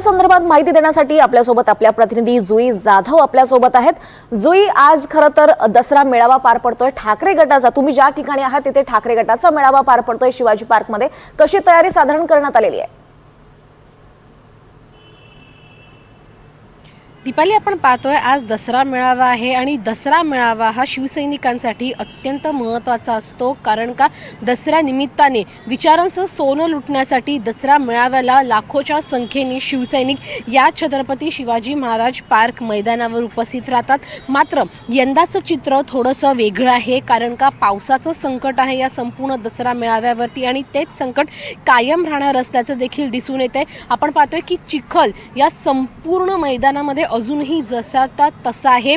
संदर्भात माहिती देण्यासाठी आपल्यासोबत आपल्या प्रतिनिधी जुई जाधव आपल्यासोबत आहेत। जुई, आज खरं तर दसरा मेळावा पार पडतोय ठाकरे गटाचा। तुम्ही ज्या ठिकाणी आहात तिथे ठाकरे गटाचा मेळावा पार पडतोय शिवाजी पार्कमध्ये। कशी तयारी साधारण करण्यात आलेली आहे? दीपाली, आपण पाहतोय आज दसरा मेळावा आहे आणि दसरा मेळावा हा शिवसैनिकांसाठी अत्यंत महत्त्वाचा असतो, कारण का दसऱ्या निमित्ताने विचारांचं सोनं लुटण्यासाठी दसरा मेळाव्याला लाखोच्या संख्येने शिवसैनिक या छत्रपती शिवाजी महाराज पार्क मैदानावर उपस्थित राहतात। मात्र यंदाचं चित्र थोडंसं वेगळं आहे, कारण का पावसाचं संकट आहे या संपूर्ण दसरा मेळाव्यावरती आणि तेच संकट कायम राहणार असल्याचं देखील दिसून येतंय। आपण पाहतोय की चिखल या संपूर्ण मैदानामध्ये अजूनही जसा तसा आहे।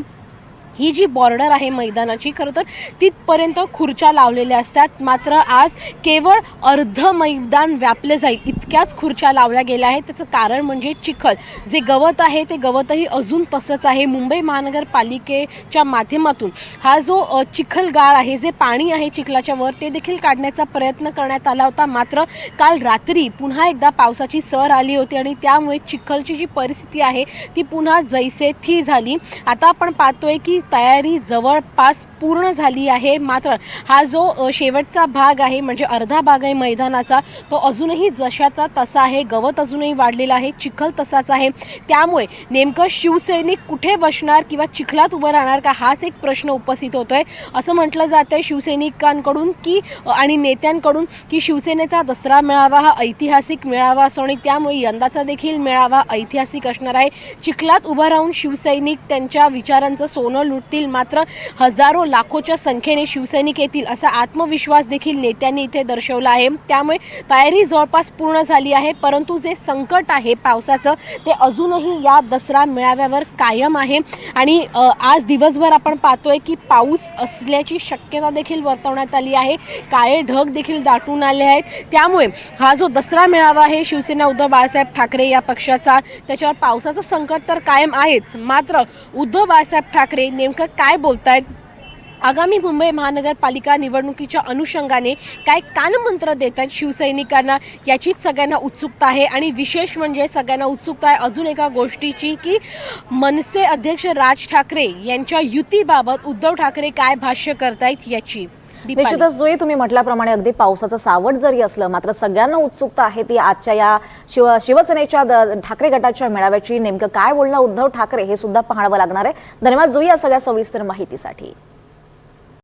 ही जी बॉर्डर आहे मैदानाची, खरं तर तिथपर्यंत खुर्च्या लावलेल्या असतात, मात्र आज केवळ अर्ध मैदान व्यापलं जाईल इतक्याच खुर्च्या लावल्या गेल्या आहेत। त्याचं कारण म्हणजे चिखल, जे गवत आहे ते गवतही अजून तसंच आहे। मुंबई महानगरपालिकेच्या माध्यमातून हा जो चिखल गाळ आहे, जे पाणी आहे चिखलाच्या वर, ते देखील काढण्याचा प्रयत्न करण्यात आला होता। मात्र काल रात्री पुन्हा एकदा पावसाची सर आली होती आणि त्यामुळे चिखलची जी परिस्थिती आहे ती पुन्हा जैसे थी झाली। आता आपण पाहतोय की तयारी जवळपास पूर्ण झाली आहे, मात्र हा जो शेवटचा भाग आहे म्हणजे अर्धा भाग आहे मैदानाचा, तो अजूनही जशाचा तसा आहे। गवत अजूनही वाढलेलं आहे, चिखल तसाच आहे। त्यामुळे नेमकं शिवसैनिक कुठे बसणार किंवा चिखलात उभं राहणार का, हाच एक प्रश्न उपस्थित होतोय। असं म्हटलं जातंय शिवसैनिकांकडून की आणि नेत्यांकडून की शिवसेनेचा दसरा मेळावा हा ऐतिहासिक मेळावा असतो आणि त्यामुळे यंदाचा देखील मेळावा ऐतिहासिक असणार आहे। चिखलात उभं राहून शिवसैनिक त्यांच्या विचारांचं सोनं लुटतील, मात्र हजारो लाखोच्या संख्येने शिवसैनिक येतील असा आत्मविश्वास देखील नेत्यांनी इथे दर्शवला आहे। त्यामुळे तयारी जवळपास पूर्ण झाली आहे, परंतु जे संकट आहे पावसाचं ते अजूनही या दसरा मेळाव्यावर कायम आहे आणि आज दिवसभर आपण पाहतोय की पाऊस असल्याची शक्यता देखील वर्तवण्यात आली आहे। काळे ढग देखील दाटून आले आहेत। त्यामुळे हा जो दसरा मेळावा आहे शिवसेना उद्धव बाळासाहेब ठाकरे या पक्षाचा, त्याच्यावर पावसाचं संकट तर कायम आहेच, मात्र उद्धव बाळासाहेब ठाकरे नेमकं काय बोलतायत, आगामी मुंबई महानगरपालिका निवडणुकीच्या अनुषंगाने काय कानमंत्र देत आहेत शिवसैनिकांना, याचीच सगळ्यांना उत्सुकता आहे। आणि विशेष म्हणजे सगळ्यांना उत्सुकता आहे अजून एका गोष्टीची की मनसे अध्यक्ष राज ठाकरे यांच्या युतीबाबत उद्धव ठाकरे काय भाष्य करतायत याची। निश्चितच जुई, तुम्ही म्हटल्याप्रमाणे अगदी पावसाचं सावट जरी असलं, मात्र सगळ्यांना उत्सुकता आहे ती आजच्या या शिवसेनेच्या ठाकरे गटाच्या मेळाव्याची। नेमकं काय बोलणं उद्धव ठाकरे हे सुद्धा पाहावं लागणार आहे। धन्यवाद जुई या सगळ्या सविस्तर माहितीसाठी।